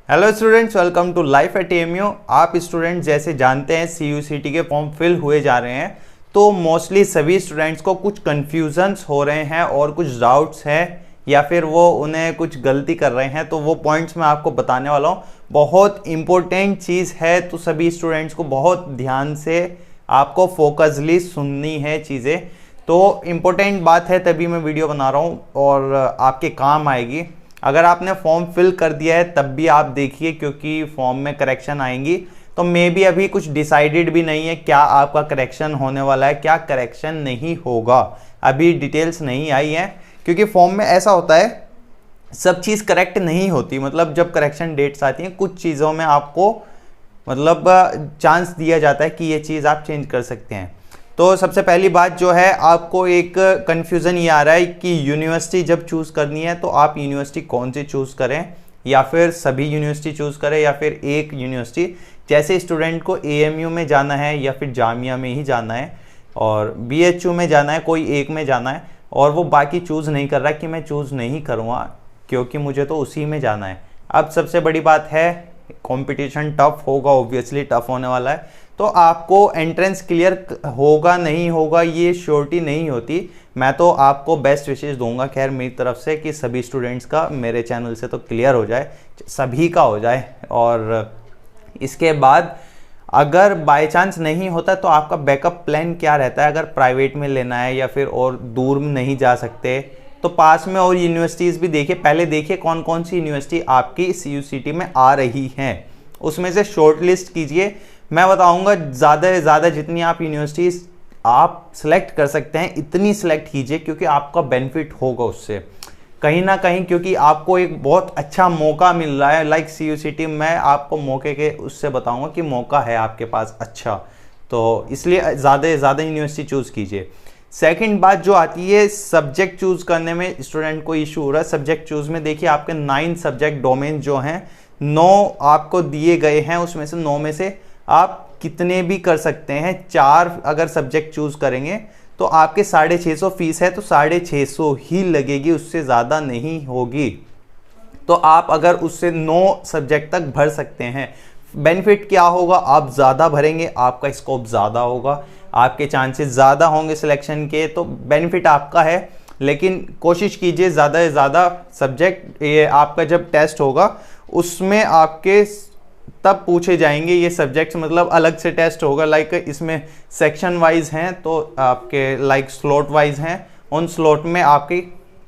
Hello students, welcome to life at AMU. आप student जैसे जानते हैं सीयूसीटी के फॉर्म फिल हुए जा रहे हैं, तो मोस्टली सभी स्टूडेंट्स को कुछ कन्फ्यूजन्स हो रहे हैं और कुछ डाउट्स हैं या फिर वो उन्हें कुछ गलती कर रहे हैं। तो वो पॉइंट्स मैं आपको बताने वाला हूँ। बहुत इंपॉर्टेंट चीज़ है, तो सभी स्टूडेंट्स को बहुत ध्यान से आपको फोकसली सुननी है चीज़ें। तो इम्पोर्टेंट बात है, तभी मैं वीडियो बना रहा हूँ और आपके काम आएगी। अगर आपने फॉर्म फिल कर दिया है तब भी आप देखिए, क्योंकि फॉर्म में करेक्शन आएंगी। तो मे बी अभी कुछ डिसाइडेड भी नहीं है क्या आपका करेक्शन होने वाला है, क्या करेक्शन नहीं होगा, अभी डिटेल्स नहीं आई है। क्योंकि फॉर्म में ऐसा होता है, सब चीज़ करेक्ट नहीं होती। मतलब जब करेक्शन डेट्स आती हैं, कुछ चीज़ों में आपको चांस दिया जाता है कि ये चीज़ आप चेंज कर सकते हैं। तो सबसे पहली बात जो है, आपको एक कन्फ्यूज़न ये आ रहा है कि यूनिवर्सिटी जब चूज़ करनी है तो आप यूनिवर्सिटी कौन सी चूज़ करें, या फिर सभी यूनिवर्सिटी चूज़ करें, या फिर एक यूनिवर्सिटी। जैसे स्टूडेंट को एएमयू में जाना है या फिर जामिया में ही जाना है और बीएचयू में जाना है, कोई एक में जाना है, और वो बाकी चूज़ नहीं कर रहा कि मैं चूज़ नहीं करूँगा क्योंकि मुझे तो उसी में जाना है। अब सबसे बड़ी बात है, कंपटीशन टफ होगा, ऑब्वियसली टफ होने वाला है। तो आपको एंट्रेंस क्लियर होगा नहीं होगा ये श्योरिटी नहीं होती। मैं तो आपको बेस्ट विशेष दूंगा खैर मेरी तरफ से कि सभी स्टूडेंट्स का मेरे चैनल से तो क्लियर हो जाए, सभी का हो जाए। और इसके बाद अगर बाय चांस नहीं होता तो आपका बैकअप प्लान क्या रहता है। अगर प्राइवेट में लेना है या फिर और दूर नहीं जा सकते तो पास में और यूनिवर्सिटीज़ भी देखिए। पहले देखिए कौन कौन सी यूनिवर्सिटी आपकी सीयूसीटी में आ रही हैं, उसमें से शॉर्ट लिस्ट कीजिए। मैं बताऊंगा ज़्यादा से ज़्यादा जितनी आप यूनिवर्सिटीज़ आप सेलेक्ट कर सकते हैं इतनी सेलेक्ट कीजिए, क्योंकि आपका बेनिफिट होगा उससे कहीं ना कहीं। क्योंकि आपको एक बहुत अच्छा मौका मिल रहा है, लाइक सीयूसीटी। मैं आपको मौके के उससे बताऊंगा कि मौका है आपके पास अच्छा, तो इसलिए ज़्यादा से ज़्यादा यूनिवर्सिटी चूज़ कीजिए। सेकंड बात जो आती है, सब्जेक्ट चूज़ करने में स्टूडेंट को इशू हो रहा है। सब्जेक्ट चूज़ में देखिए आपके 9 सब्जेक्ट डोमेन जो हैं, 9 आपको दिए गए हैं, उसमें से 9 में से आप कितने भी कर सकते हैं। 4 अगर सब्जेक्ट चूज करेंगे तो आपके 650 फीस है, तो 650 ही लगेगी, उससे ज़्यादा नहीं होगी। तो आप अगर उससे 9 सब्जेक्ट तक भर सकते हैं, बेनिफिट क्या होगा, आप ज़्यादा भरेंगे, आपका स्कोप ज़्यादा होगा, आपके चांसेस ज़्यादा होंगे सिलेक्शन के, तो बेनिफिट आपका है। लेकिन कोशिश कीजिए ज़्यादा से ज़्यादा सब्जेक्ट, ये आपका जब टेस्ट होगा उसमें आपके तब पूछे जाएंगे ये सब्जेक्ट्स, मतलब अलग से टेस्ट होगा। लाइक इसमें सेक्शन वाइज हैं तो आपके लाइक स्लॉट वाइज हैं, उन स्लॉट में आपके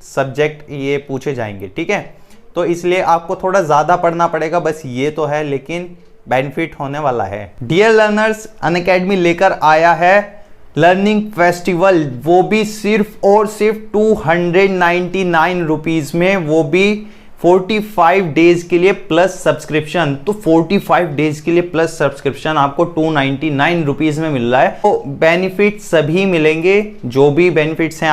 सब्जेक्ट ये पूछे जाएंगे, ठीक है। तो इसलिए आपको थोड़ा ज़्यादा पढ़ना पड़ेगा, बस ये तो है, लेकिन बेनिफिट होने वाला है। डियर लर्नर्स, अनअकैडमी लेकर आया है लर्निंग फेस्टिवल, वो भी सिर्फ और सिर्फ 299 रुपीज़ में, वो भी 45 डेज के लिए प्लस सब्सक्रिप्शन। तो 45 डेज के लिए प्लस सब्सक्रिप्शन आपको 299 रुपीज़ में मिल रहा है। तो बेनिफिट सभी मिलेंगे, जो भी बेनिफिट्स हैं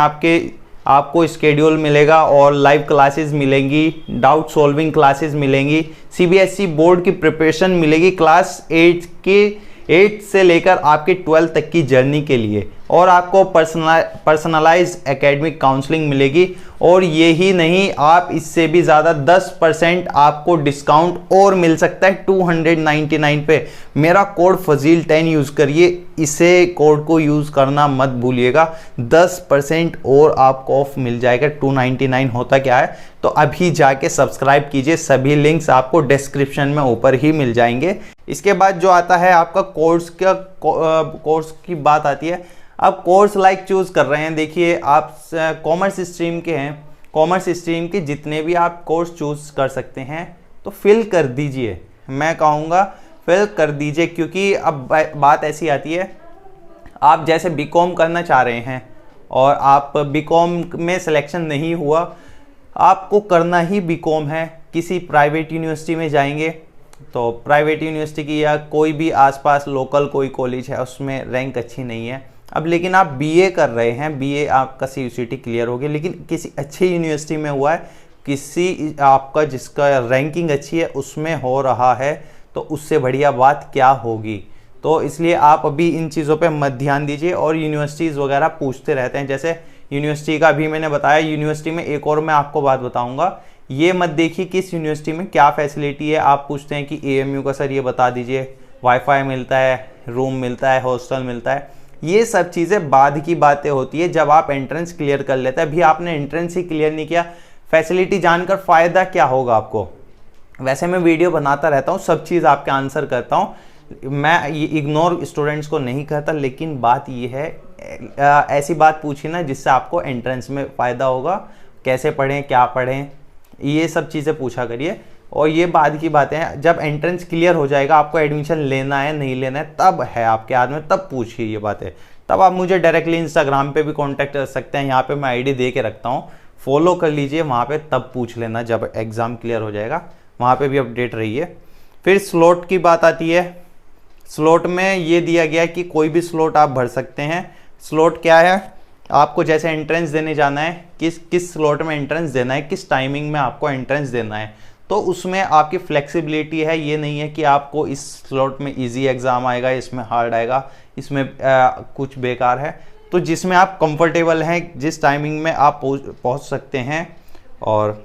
आपको स्केड्यूल मिलेगा और लाइव क्लासेस मिलेंगी, डाउट सॉल्विंग क्लासेस मिलेंगी, सीबीएसई बोर्ड की प्रिपरेशन मिलेगी क्लास 8 से लेकर आपके 12 तक की जर्नी के लिए, और आपको पर्सनलाइज एकेडमिक काउंसलिंग मिलेगी। और यही नहीं, आप इससे भी ज़्यादा 10% आपको डिस्काउंट और मिल सकता है 299 पे। मेरा कोड फजील 10 यूज़ करिए, इसे कोड को यूज़ करना मत भूलिएगा। 10% और आपको ऑफ मिल जाएगा। 299 होता क्या है, तो अभी जाके सब्सक्राइब कीजिए, सभी लिंक्स आपको डिस्क्रिप्शन में ऊपर ही मिल जाएंगे। इसके बाद जो आता है आपका कोर्स की बात आती है। आप कोर्स लाइक चूज़ कर रहे हैं, देखिए आप कॉमर्स स्ट्रीम के हैं, कॉमर्स स्ट्रीम के जितने भी आप कोर्स चूज़ कर सकते हैं तो फिल कर दीजिए। मैं कहूँगा फिल कर दीजिए, क्योंकि अब बात ऐसी आती है, आप जैसे बीकॉम करना चाह रहे हैं और आप बीकॉम में सिलेक्शन नहीं हुआ, आपको करना ही बीकॉम है, किसी प्राइवेट यूनिवर्सिटी में जाएंगे तो प्राइवेट यूनिवर्सिटी की या कोई भी आसपास लोकल कोई कॉलेज है उसमें रैंक अच्छी नहीं है। अब लेकिन आप बीए कर रहे हैं, बीए आपका सीयूसीटी क्लियर हो गया, लेकिन किसी अच्छी यूनिवर्सिटी में हुआ है, किसी आपका जिसका रैंकिंग अच्छी है उसमें हो रहा है, तो उससे बढ़िया बात क्या होगी। तो इसलिए आप अभी इन चीज़ों पे मत ध्यान दीजिए। और यूनिवर्सिटीज़ वगैरह पूछते रहते हैं, जैसे यूनिवर्सिटी का अभी मैंने बताया। यूनिवर्सिटी में एक और मैं आपको बात बताऊंगा ये मत देखिए किस यूनिवर्सिटी में क्या फैसिलिटी है। आप पूछते हैं कि AMU का सर ये बता दीजिए, वाईफाई मिलता है, रूम मिलता है, हॉस्टल मिलता है। ये सब चीज़ें बाद की बातें होती है जब आप एंट्रेंस क्लियर कर लेते हैं। अभी आपने एंट्रेंस ही क्लियर नहीं किया, फैसिलिटी जानकर फ़ायदा क्या होगा आपको। वैसे मैं वीडियो बनाता रहता हूँ, सब चीज़ आपके आंसर करता हूँ, मैं ये इग्नोर स्टूडेंट्स को नहीं करता, लेकिन बात ये है ऐसी बात पूछी ना जिससे आपको एंट्रेंस में फ़ायदा होगा। कैसे पढ़ें, क्या पढ़ें, ये सब चीज़ें पूछा करिए। और ये बाद की बातें हैं, जब एंट्रेंस क्लियर हो जाएगा, आपको एडमिशन लेना है नहीं लेना है, तब है आपके हाथ में, तब पूछिए ये बातें। तब आप मुझे डायरेक्टली इंस्टाग्राम पे भी कांटेक्ट कर सकते हैं, यहाँ पे मैं आईडी दे के रखता हूँ, फॉलो कर लीजिए वहाँ पे, तब पूछ लेना जब एग्ज़ाम क्लियर हो जाएगा, वहाँ पे भी अपडेट रहिए। फिर स्लॉट की बात आती है। स्लॉट में ये दिया गया कि कोई भी स्लॉट आप भर सकते हैं। स्लॉट क्या है, आपको जैसे एंट्रेंस देने जाना है, किस स्लॉट में एंट्रेंस देना है, किस टाइमिंग में आपको एंट्रेंस देना है, तो उसमें आपकी फ्लेक्सिबिलिटी है। ये नहीं है कि आपको इस स्लॉट में इजी एग्ज़ाम आएगा, इसमें हार्ड आएगा, इसमें कुछ बेकार है। तो जिसमें आप कंफर्टेबल हैं, जिस टाइमिंग में आप पहुंच सकते हैं, और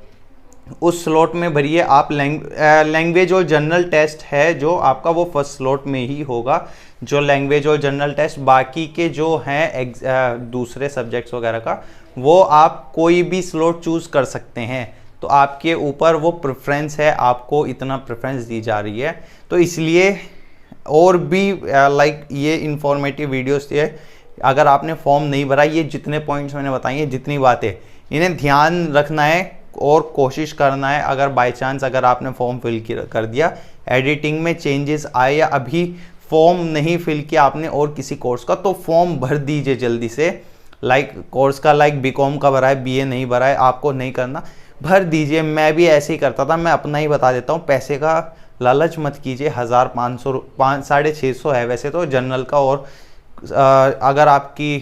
उस स्लॉट में भरिए। आप लैंग्वेज और जनरल टेस्ट है जो आपका, वो फर्स्ट स्लॉट में ही होगा, जो लैंग्वेज और जनरल टेस्ट। बाकी के जो हैं दूसरे सब्जेक्ट्स वगैरह का, वो आप कोई भी स्लॉट चूज़ कर सकते हैं। तो आपके ऊपर वो प्रेफरेंस है, आपको इतना प्रेफरेंस दी जा रही है। तो इसलिए और भी लाइक ये इंफॉर्मेटिव वीडियोस थे। अगर आपने फॉर्म नहीं भरा, ये जितने पॉइंट्स मैंने बताई हैं, जितनी बातें, इन्हें ध्यान रखना है और कोशिश करना है। अगर बाय चांस अगर आपने फॉर्म फिल कर दिया, एडिटिंग में चेंजेस आए, या अभी फॉर्म नहीं फिल किया आपने और किसी कोर्स का, तो फॉर्म भर दीजिए जल्दी से। लाइक कोर्स का, लाइक BCom का भरा है, BA नहीं भरा है, आपको नहीं करना, भर दीजिए। मैं भी ऐसे ही करता था, मैं अपना ही बता देता हूँ। पैसे का लालच मत कीजिए। 1500 650 है वैसे तो जनरल का, और अगर आपकी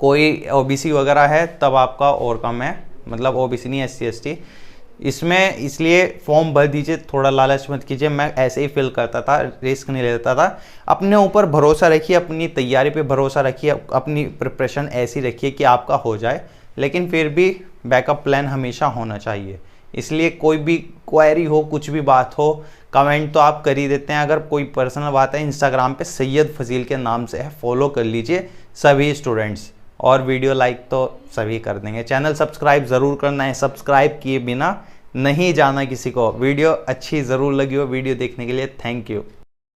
कोई OBC वगैरह है तब आपका और कम है, मतलब OBC नहीं, SC ST इसमें। इसलिए फॉर्म भर दीजिए, थोड़ा लालच मत कीजिए। मैं ऐसे ही फिल करता था, रिस्क नहीं लेता था। अपने ऊपर भरोसा रखिए, अपनी तैयारी पे भरोसा रखिए, अपनी प्रिपरेशन ऐसी रखिए कि आपका हो जाए, लेकिन फिर भी बैकअप प्लान हमेशा होना चाहिए। इसलिए कोई भी क्वेरी हो, कुछ भी बात हो, कमेंट तो आप कर ही देते हैं। अगर कोई पर्सनल बात है, इंस्टाग्राम पे सैयद फजील के नाम से है, फॉलो कर लीजिए सभी स्टूडेंट्स। और वीडियो लाइक तो सभी कर देंगे। चैनल सब्सक्राइब ज़रूर करना है, सब्सक्राइब किए बिना नहीं जाना किसी को। वीडियो अच्छी ज़रूर लगी हो। वीडियो देखने के लिए थैंक यू।